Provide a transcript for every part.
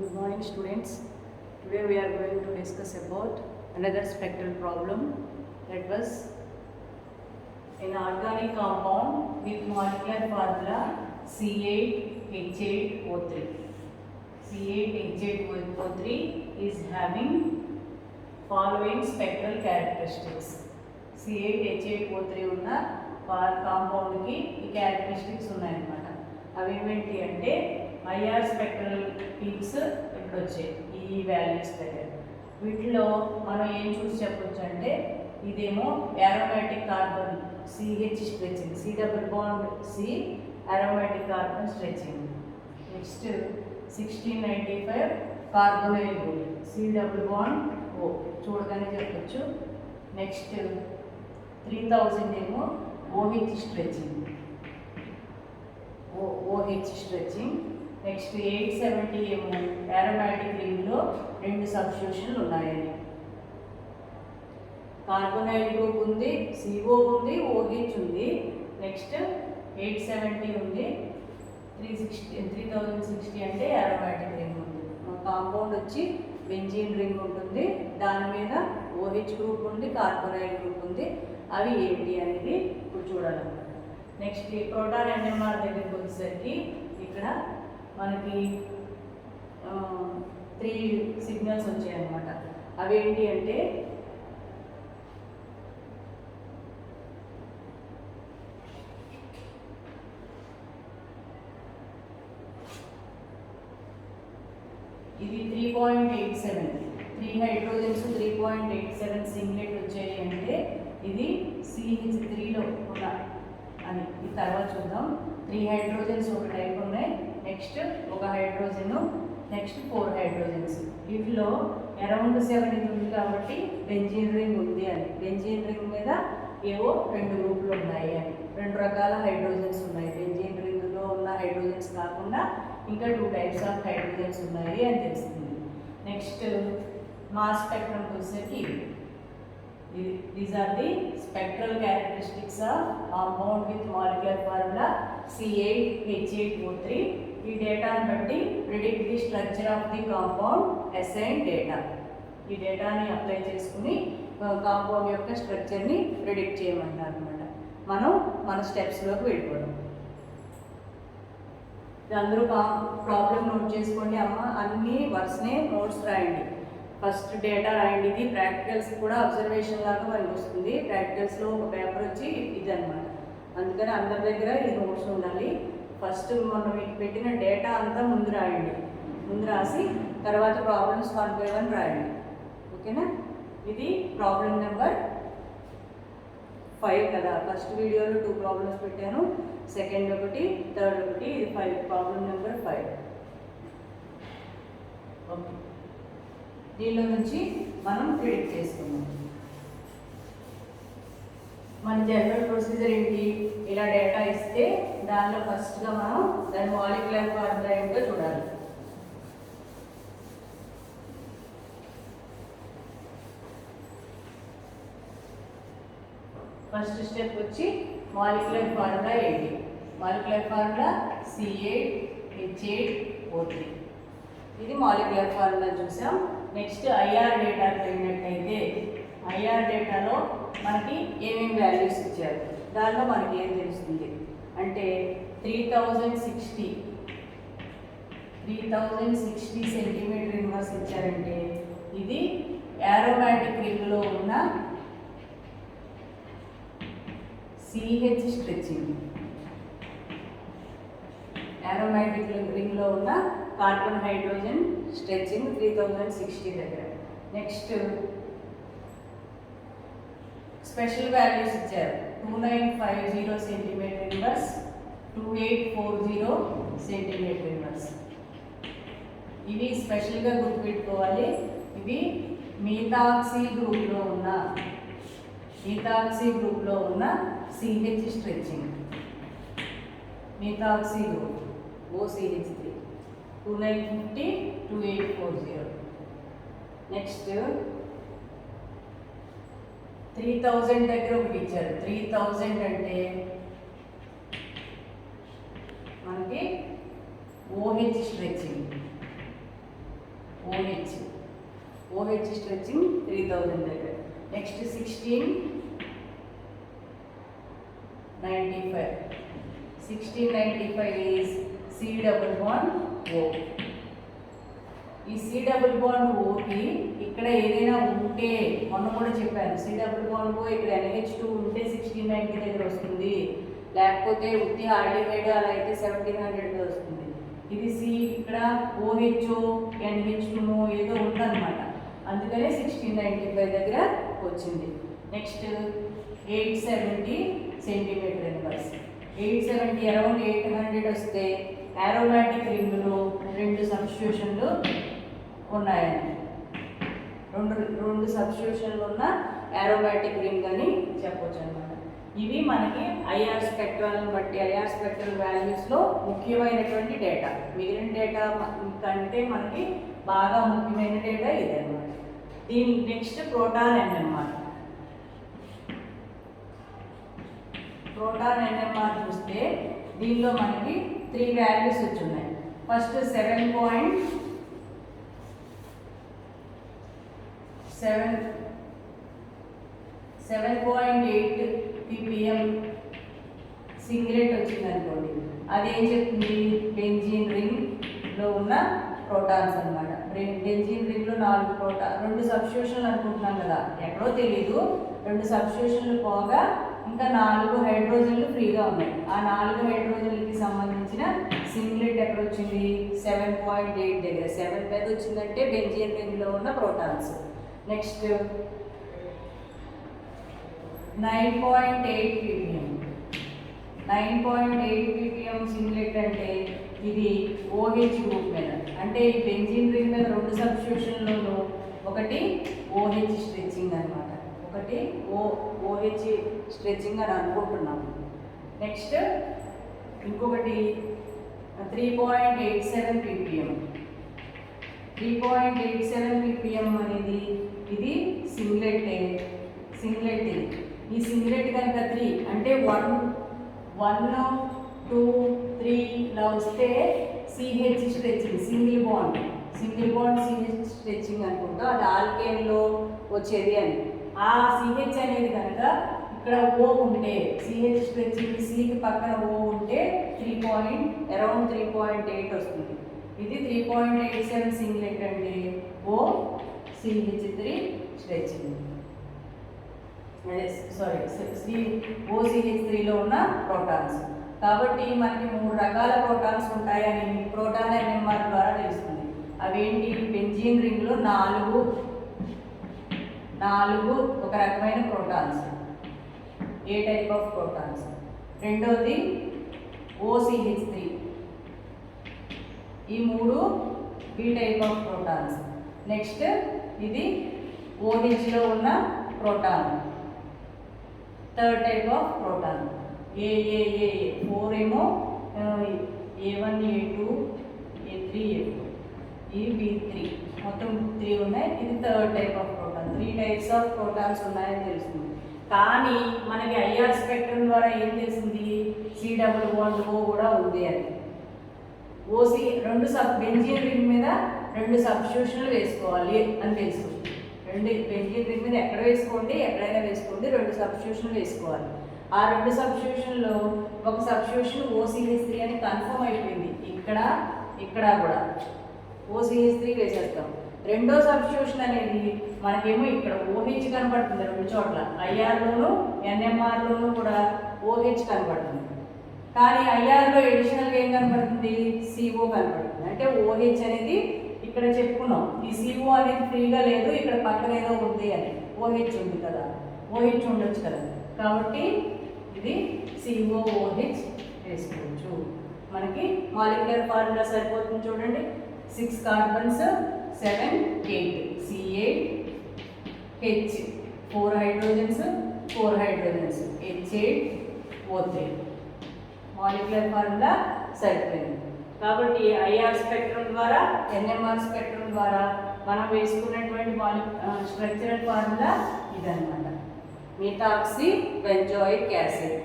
Good morning, students. Today we are going to discuss about another spectral problem, that was an organic compound with molecular formula C8H8O3. C8H8O3 is having following spectral characteristics. C8H8O3 ఉన్న compound కి ఈ characteristics ఉన్నాయన్నమాట. అవి ఏంటి అంటే IR spectral peaks ఇప్పుడు వచ్చాయి ఈ వాల్యూస్ దగ్గర. వీటిలో మనం ఏం చూసి చెప్పొచ్చు అంటే ఇదేమో aromatic carbon CH stretching, C double bond C aromatic carbon stretching. Next 1695 carbonyl group C double bond O చూడగానే చెప్పొచ్చు. నెక్స్ట్ 3000 ఏమో OH stretching, OH stretching. Next 870 ఏమో aromatic రింగ్లో 2 సబ్స్టిట్యూషన్లు ఉన్నాయని. కార్బోనైల్ గ్రూప్ ఉంది, CO ఉంది, OH ఉంది. నెక్స్ట్ 870 ఉంది, 3060 అంటే aromatic రింగ్ ఉంది. కాంపౌండ్ వచ్చి బెంజీన్ రింగ్ ఉంటుంది, దాని మీద OH గ్రూప్ ఉంది, కార్బోనైల్ గ్రూప్ ఉంది. అవి ఏంటి అనేది ఇప్పుడు చూడాలన్నమాట. నెక్స్ట్ ప్రోటాన్ NMR దగ్గరికి వచ్చేసరికి ఇక్కడ మనకి 3 సిగ్నల్స్ వచ్చాయన్నమాట. అవి ఏంటి అంటే ఇది 3.87, 3 హైడ్రోజన్స్ 3.87 సింగ్లెట్ వచ్చాయి అంటే ఇది CH3లో ఉన్న అని. ఈ తర్వాత చూద్దాం. 3 హైడ్రోజన్స్ ఒక టైప్ ఉన్నాయి, నెక్స్ట్ ఒక హైడ్రోజన్, నెక్స్ట్ 4 హైడ్రోజన్స్. వీటిలో అరౌండ్ 7 ఇది ఉంది కాబట్టి బెంజీన్ రింగ్ ఉంది అని. బెంజీన్ రింగ్ మీద ఏవో 2 గ్రూపులు ఉన్నాయి అని. 2 రకాల హైడ్రోజన్స్ ఉన్నాయి. బెంజీన్ రింగ్లో ఉన్న హైడ్రోజన్స్ కాకుండా ఇంకా 2 టైప్స్ ఆఫ్ హైడ్రోజన్స్ ఉన్నాయి అని తెలుస్తుంది. నెక్స్ట్ మాస్ స్పెక్ట్రమ్ వచ్చేసరికి these are the spectral characteristics of compound with molecular formula C8H8O3. ఈ డేటాను బట్టి predict the structure of the compound, assign data. ఈ డేటాని అప్లై చేసుకుని కాంపౌండ్ యొక్క స్ట్రక్చర్ని ప్రిడిక్ట్ చేయమంటారు అనమాట. మనం మన స్టెప్స్లోకి వెళ్ళిపోవడం. అందరూ ప్రాబ్లం నోట్ చేసుకోండి అమ్మ, అన్ని వర్స్నే నోట్స్ రాయండి. ఫస్ట్ డేటా రాయండి. ఇది ప్రాక్టికల్స్ కూడా అబ్జర్వేషన్ లాగా మనకి వస్తుంది. ప్రాక్టికల్స్లో ఒక పేపర్ వచ్చి ఇది అనమాట. అందుకని అందరి దగ్గర ఈ నోట్స్ ఉండాలి. ఫస్ట్ మనం పెట్టిన డేటా అంతా ముందు రాయండి. ముందు రాసి తర్వాత ప్రాబ్లమ్స్ 1 by 1 రాయండి. ఓకేనా? ఇది ప్రాబ్లం నెంబర్ 5 కదా. ఫస్ట్ వీడియోలో 2 ప్రాబ్లమ్స్ పెట్టాను, సెకండ్ ఒకటి, థర్డ్ ఒకటి. ఇది 5, ప్రాబ్లం నెంబర్ 5. ఓకే, దీనిలో నుంచి మనం ప్రిడిక్ట్ చేసుకుందాం. మన జనరల్ ప్రొసీజర్ ఏంటి? ఇలా డేటా ఇస్తే దానిలో ఫస్ట్గా మనం దాని మాలిక్యులర్ ఫార్ములా ఏంటో చూడాలి. ఫస్ట్ స్టెప్ వచ్చి మాలిక్యులర్ ఫార్ములా ఏంటి? Molecular formula C8H8O3. ఇది మాలిక్యులర్ ఫార్ములా చూసాం. నెక్స్ట్ ఐఆర్ డేటాకి వెళ్ళినట్టయితే ఐఆర్ డేటాలో మనకి ఏమేమి వాల్యూస్ ఇచ్చారు, దానిలో మనకి ఏం తెలుస్తుంది అంటే 3060 సెంటీమీటర్ ఇన్వర్స్ ఇచ్చారంటే ఇది aromatic రింగ్లో ఉన్న CH స్ట్రెచింగ్. aromatic రింగ్లో ఉన్న కార్బన్ హైడ్రోజన్ స్ట్రెచింగ్ 3060 దగ్గర. నెక్స్ట్ స్పెషల్ వాల్యూస్ ఇచ్చారు. 2950 సెంటీమీటర్ ఇన్వర్స్, 2840 సెంటీమీటర్ ఇన్వర్స్. ఇవి స్పెషల్గా గుర్తుపెట్టుకోవాలి. ఇవి మీథాక్సీ గ్రూప్లో ఉన్న CH stretching. Methoxy group OCH3 2950 2840. Next 3000 దగ్గర ఒకటి ఇచ్చారు. 3000 అంటే మనకి OH stretching. OH. OH stretching 3000 దగ్గర. Next 1695. 1695 is C double bond O. ఈ C double bond Oకి ఇక్కడ ఏదైనా ఉంటే మొన్న కూడా చెప్పాను, C double bond O ఇక్కడ NH2 ఉంటే 1690 దగ్గర వస్తుంది, లేకపోతే ఉత్తి ఆల్డిహైడ్ అలా అయితే 1700 వస్తుంది. ఇది C ఇక్కడ OHO NH2 ఏదో ఉందన్నమాట, అందుకనే 1695 దగ్గర వచ్చింది. Next 870 centimetre inverse. 870 అరౌండ్ 800 వస్తే ఆరోమాటిక్ రింగ్లో 2 సబ్స్టిట్యూషన్లు ఉన్నాయని, రెండు సబ్స్టిట్యూషన్లు ఉన్న ఆరోమాటిక్ రింగ్ అని చెప్పొచ్చు అనమాట. ఇవి మనకి ఐఆర్ స్పెక్ట్రల్ని బట్టి ఐఆర్ స్పెక్ట్రల్ వాల్యూస్లో ముఖ్యమైనటువంటి డేటా. మిగిలిన డేటా కంటే మనకి బాగా ముఖ్యమైన డేటా ఇది అనమాట. దీని next proton NMR. Proton NMR చూస్తే దీనిలో మనకి 3 వాల్యూస్ వచ్చున్నాయి. ఫస్ట్ 7.8 ppm సింగిలెట్ వచ్చింది అనుకోండి, అదేం చెప్తుంది, బెంజీన్ రింగ్లో ఉన్న ప్రోటాన్స్ అనమాట. బెంజీన్ రింగ్లో 2 సబ్స్టిట్యూషన్లు అనుకుంటున్నాం కదా, ఎక్కడో తెలీదు, 2 సబ్స్టిట్యూషన్లు పోగా ఇంకా 4 హైడ్రోజన్లు ఫ్రీగా ఉన్నాయి. ఆ 4 హైడ్రోజన్లకి సంబంధించిన సింగిలెట్ ఎక్కడ వచ్చింది, 7.8 దగ్గర. 7 మీద వచ్చిందంటే బెంజీన్ రింగ్లో ఉన్న protons. Next 9.8 ppm. 9.8 ppm singlet అంటే ఇది OH గ్రూప్ మీద, అంటే ఈ బెంజీన్ రింగ్ మీద 2 సబ్స్టిట్యూషన్లోనూ ఒకటి OH స్ట్రెచ్చింగ్ అనమాట, ఒకటి OH స్ట్రెచ్చింగ్ అని అనుకుంటున్నాము. నెక్స్ట్ ఇంకొకటి 3.87 ppm. 3.87 ppm అనేది ఇది సింగిలెట్ ఇది. ఈ సింగిలెట్ కనుక 3 అంటే 1, 2, 3 ఇలా వస్తే CH stretching, single bond CH stretching అనుకుంటా, అది ఆల్కేన్లో వచ్చేది అని. ఆ CH అనేది కనుక ఇక్కడ O ఉంటే, CH స్ట్రెచ్చింగ్ Cకి పక్కన O ఉంటే అరౌండ్ 3.8 వస్తుంది. ఇది 3.87 సింగిలెట్ అంటే OCH3 స్ట్రెచ్చింగ్, అదే సారీ OCH3లో ఉన్న ప్రోటాన్స్. కాబట్టి మనకి 3 రకాల ప్రోటాన్స్ ఉంటాయని ప్రోటాన్ NMR ద్వారా తెలుస్తుంది. అవేంటి, బెంజీన్ రింగ్లో 4 ఒక రకమైన protons, A type of protons. రెండోది OCH3, ఈ 3 B type of protons. Next ఇది OHలో ఉన్న proton, third type of proton. AAA 4 ఏమో A1 A2 A3 A4, ఈ B3, మొత్తం 3 ఉన్నాయి. ఇది third type of proton. 3 types of protons ఉన్నాయని తెలుస్తుంది. కానీ మనకి ఐఆర్ స్పెక్ట్రమ్ ద్వారా ఏం తెలిసింది, C డబుల్ బాండ్ O కూడా ఉంది అని. బెంజీన్ రింగ్ మీద 2 సబ్స్టిట్యూషన్లు వేసుకోవాలి అని తెలుసు. బెంజీన్ రింగ్ మీద ఎక్కడైనా వేసుకోండి 2 సబ్స్టిట్యూషన్లు వేసుకోవాలి. ఆ 2 సబ్స్టిట్యూషన్లో ఒక సబ్స్టిట్యూషన్ OCH3 అని కన్ఫర్మ్ అయిపోయింది. ఇక్కడ కూడా OCH3 వేసేస్తాం. రెండో సబ్స్టిట్యూషన్ అనేది మనకేమో ఇక్కడ OH కనబడుతుంది 2 చోట్ల, ఐఆర్లోను NMRలోను కూడా OH కనబడుతుంది. కానీ ఐఆర్లో ఎడిషనల్గా ఏం కనబడుతుంది, CO కనబడుతుంది. అంటే OH అనేది ఇక్కడ చెప్పుకున్నాం, ఈ CO అనేది ఫ్రీగా లేదు, ఇక్కడ పక్కన ఏదో ఉంది అని. OH ఉంది కదా, OH ఉండొచ్చు కదా, కాబట్టి ఇది COOH వేసుకోవచ్చు. మనకి మాలిక్యులర్ ఫార్ములా సరిపోతుంది చూడండి. 6 carbons 7 8 C8 H 4 hydrogens H8 O3. Molecular formula సరిపోయింది. కాబట్టి ఐఆర్ స్పెక్ట్రమ్ ద్వారా NMR స్పెక్ట్రమ్ ద్వారా మనం వేసుకున్నటువంటి స్ట్రక్చరల్ ఫార్ములా ఇదన్నమాట. Methoxy benzoic acid.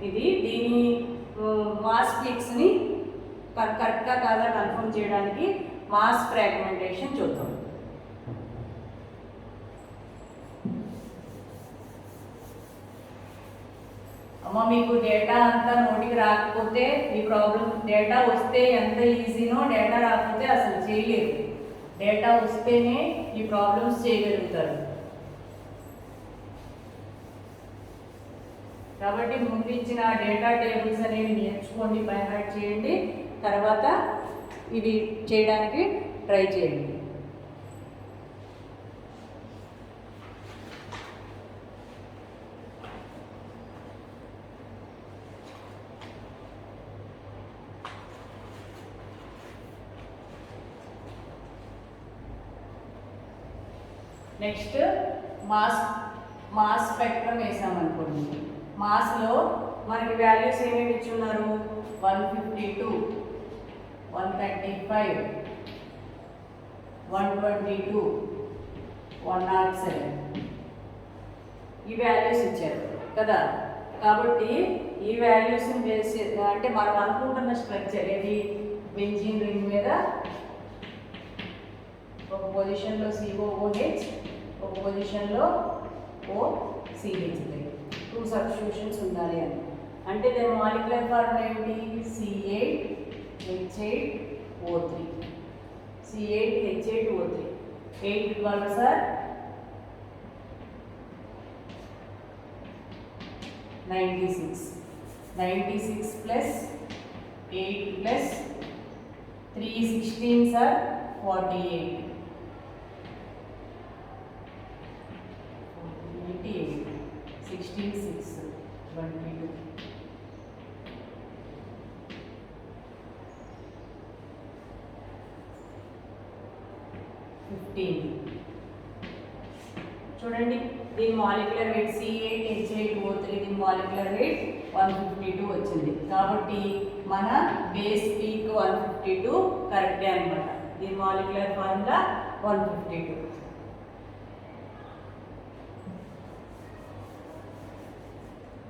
ఇది దీని మాస్ పీక్స్ని కరెక్ట్గా కాదా కన్ఫర్మ్ చేయడానికి మాస్ ఫ్రాగ్మెంటేషన్ చూద్దాం. అమ్మ మీకు డేటా అంతా నోటికి రాకపోతే ఈ ప్రాబ్లం, డేటా వస్తే ఎంత ఈజీనో డేటా రాకపోతే అసలు చేయలేరు. డేటా వస్తేనే ఈ ప్రాబ్లమ్స్ చేయగలుగుతారు. కాబట్టి ముందు ఇచ్చిన డేటా టేబుల్స్ అనేవి నేర్చుకోండి, బై హార్ట్ చేయండి, తర్వాత ఇది చేయడానికి ట్రై చేయండి. నెక్స్ట్ మాస్ స్పెక్ట్రమ్ వేసామనుకోండి. మాస్లో మనకి వాల్యూస్ ఏమేమి ఇచ్చున్నారు? 152, 135, 122, 107 ఈ వాల్యూస్ ఇచ్చారు కదా. కాబట్టి ఈ వాల్యూస్ని బేస్ అంటే మనం అనుకుంటున్న స్ట్రక్చర్ ఏది? బెంజీన్ రింగ్ మీద ఒక పొజిషన్లో COOH, ఒక పొజిషన్లో OCH, 2 సబ్స్టిట్యూషన్స్ ఉండాలి అని. అంటే దాని మాలిక్యులర్ ఫార్ములా ఏంటి? C8H8O3. C8H8O3. 8 12 sir 96. 96 plus 8 plus 3 16 sir 48. 16 6 22. చూడండి, దీని మాలిక్యులర్ వెయిట్ C8H8O3, దీని మాలిక్యులర్ వెయిట్ 152 వచ్చింది. కాబట్టి మన బేస్ పీక్ 152 కరెక్టే అనమాట. దీని మాలిక్యులర్ ఫార్ములా 152.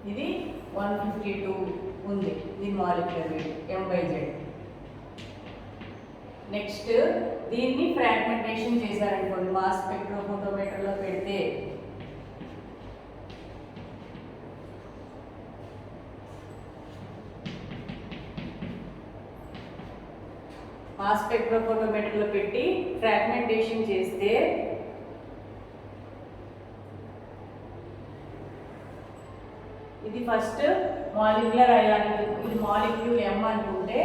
ఇది 152 ఉంది దీని మాలిక్యులర్ వెయిట్ M/Z. నెక్స్ట్ దీన్ని ఫ్రాగ్మెంటేషన్ చేశారనుకోండి, మాస్ స్పెక్ట్రోఫోటోమీటర్లో పెడితే మాస్ స్పెక్ట్రోఫోటోమీటర్లో పెట్టి ఫ్రాగ్మెంటేషన్ చేస్తే ఇది ఫస్ట్ మాలిక్యులర్ అయాన్, ఇది మాలిక్యూల్ M అనుకుంటే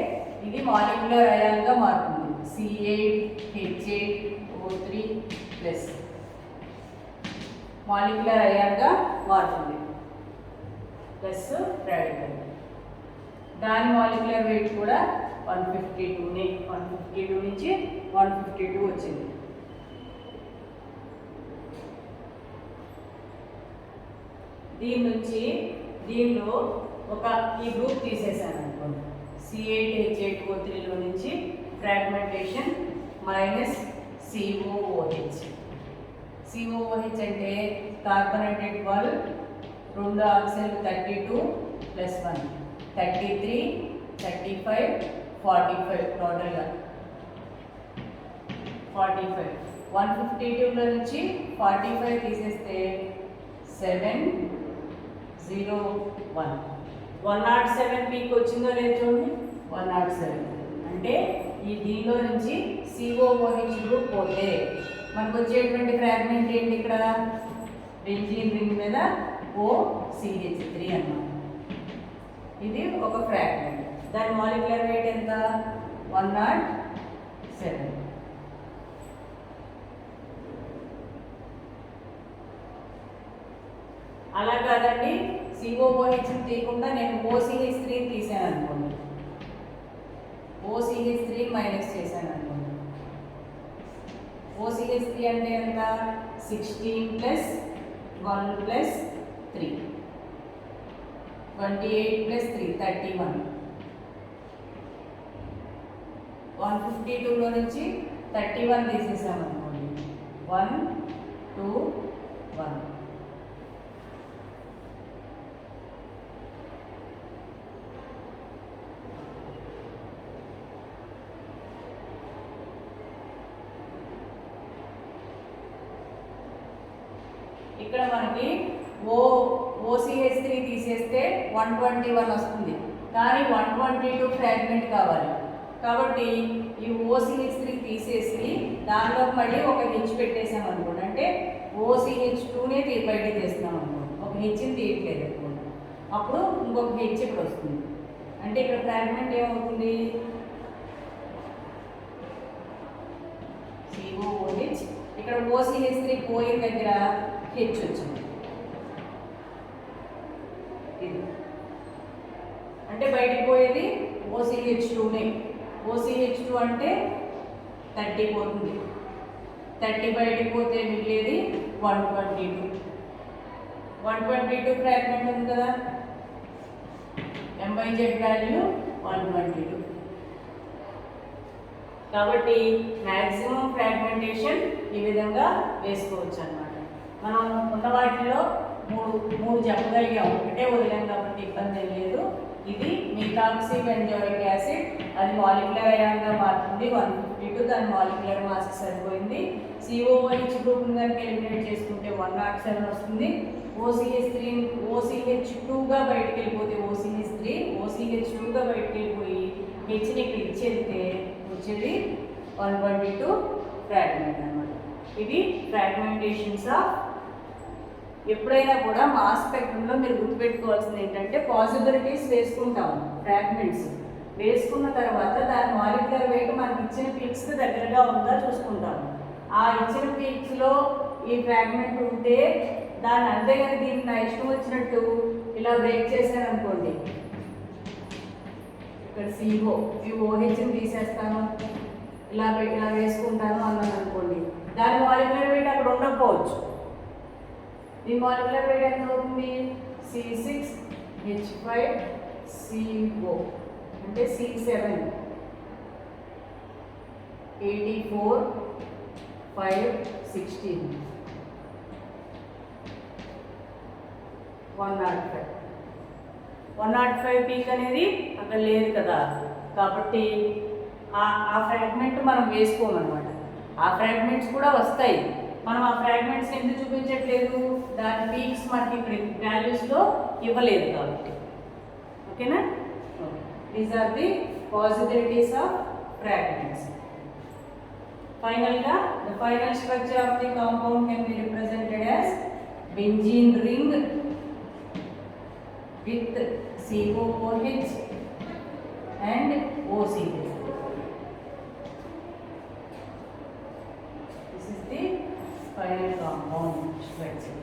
ఇది మాలిక్యులర్ అయాన్గా మారుతుంది. C8H8O3 ప్లస్ మాలిక్యులర్ అయాన్గా మారుతుంది, ప్లస్ రాడికల్. దాని మాలిక్యులర్ వెయిట్ కూడా 152 నుంచి 152 వచ్చింది. దీని నుంచి దీనిలో ఒక ఈ గ్రూప్ తీసేసాను అనుకోండి. C8H8O3లో నుంచి ఫ్రాగ్మెంటేషన్ మైనస్ COOH. COOH అంటే కార్బనేటెడ్ 12, 2 ఆక్సిజన్ 32 ప్లస్ 1 33 35 45 టోటల్గా 45. 152లో నుంచి 45 తీసేస్తే 701. 107 పీక్ వచ్చిందో లేదు చూడండి, 107. అంటే ఈ దీనిలో నుంచి COOH గ్రూప్ పోతే మనకు వచ్చేటువంటి ఫ్రాగ్మెంట్ ఏంటి? ఇక్కడ బెంజీన్ రింగ్ మీద OCH3 అన్నమాట. ఇది ఒక ఫ్రాగ్మెంట్. దాని మాలిక్యులర్ వెయిట్ ఎంత? 107. అలా కాదండి, COOH తీయకుండా నేను OCH3 తీసాను అనుకోండి, OCH3 మైనస్ చేశాను అనుకోండి. OCH3 అంటే ఎంత? 16 ప్లస్ 1 ప్లస్ 3 28 ప్లస్ 3 31. 152లో నుంచి 31 తీసేసాము అనుకోండి, 1 2 1. ఇక్కడ మనకి OCH3 తీసేస్తే 121 వస్తుంది, కానీ 122 ఫ్రాగ్మెంట్ కావాలి. కాబట్టి ఈ OCH3 తీసేసి దానిలో మళ్ళీ ఒక హెచ్ పెట్టేసాం అనుకోండి, అంటే OCH2నే బయటికి తీస్తున్నాం అనుకోండి, ఒక హెచ్ని తీయట్లేదు అనుకోండి, అప్పుడు ఇంకొక హెచ్ ఇక్కడ వస్తుంది. అంటే ఇక్కడ ఫ్రాగ్మెంట్ ఏమవుతుంది, COOH, ఇక్కడ OCH3 పోయిన దగ్గర హెచ్ వచ్చింది. ఇది అంటే బయటికి పోయేది OCH2నే. OCH2 అంటే 30 పోతుంది, 30 బయటికి పోతే మిగిలేది 122 ఫ్రాగ్మెంట్ ఉంది కదా, MZ వాల్యూ 122. కాబట్టి మ్యాక్సిమం ఫ్రాగ్మెంటేషన్ ఈ విధంగా వేసుకోవచ్చు అన్నమాట. మనం ఉన్న వాటిలో మూడు చెప్పగలిగాం, ఒకటే వదిలాం కాబట్టి ఇబ్బంది ఏం లేదు. ఇది మిథాక్సీ బెంజోయిక్ యాసిడ్, అది మాలిక్యులర్ అయాన్గా మారుతుంది, 152 దాని మాలిక్యులర్ మాస్కి సరిపోయింది. COOH గ్రూప్ కనుక ఎలిమినేట్ చేసుకుంటే 107 వస్తుంది. OCH2గా బయటకు వెళ్ళిపోతే OCH2గా బయటకు వెళ్ళిపోయి హెచ్ని ఇక్కడ ఇచ్చేస్తే వచ్చేది 122 ఫ్రాగ్మెంట్ అన్నమాట. ఇవి ఫ్రాగ్మెంటేషన్స్ ఆఫ్. ఎప్పుడైనా కూడా మాస్ స్పెక్ట్రంలో మీరు గుర్తుపెట్టుకోవాల్సింది ఏంటంటే పాసిబిలిటీస్ వేసుకుంటాము. ఫ్రాగ్మెంట్స్ వేసుకున్న తర్వాత దాని మాలిక్యులర్ వెయిట్ మనకి ఇచ్చిన పీక్స్కి దగ్గరగా ఉందా చూసుకుంటాము. ఆ ఇచ్చిన పీక్స్లో ఈ ఫ్రాగ్మెంట్ ఉంటే దాన్ని అంతేగాని దీన్ని నా ఇష్టం వచ్చినట్టు ఇలా బ్రేక్ చేశాను అనుకోండి, ఇక్కడ CO ఈ OHని తీసేస్తాను, ఇలా వేసుకుంటాను అన్నాను అనుకోండి, దాని మాలిక్యులర్ వెయిట్ అక్కడ ఉండకపోవచ్చు. ఈ మాలిక్యులర్ వెయిట్ ఎంత అవుతుంది, C6H5CO అంటే C7 84 5 16 105 పీక్ అనేది అక్కడ లేదు కదా, కాబట్టి ఆ ఫ్రాగ్మెంట్ మనం వేసుకోమన్నమాట. ఆ ఫ్రాగ్మెంట్స్ కూడా వస్తాయి, మనం ఆ ఫ్రాగ్మెంట్స్ ఎందుకు చూపించట్లేదు, దాని పీక్స్ మనకి ఇక్కడ వాల్యూస్లో ఇవ్వలేదు కాబట్టి. ఓకేనా, these are the possibilities of fragments. ఫైనల్గా the final structure of the compound can be represented as benzene ring with COOH and OCH. This is the final compound structure.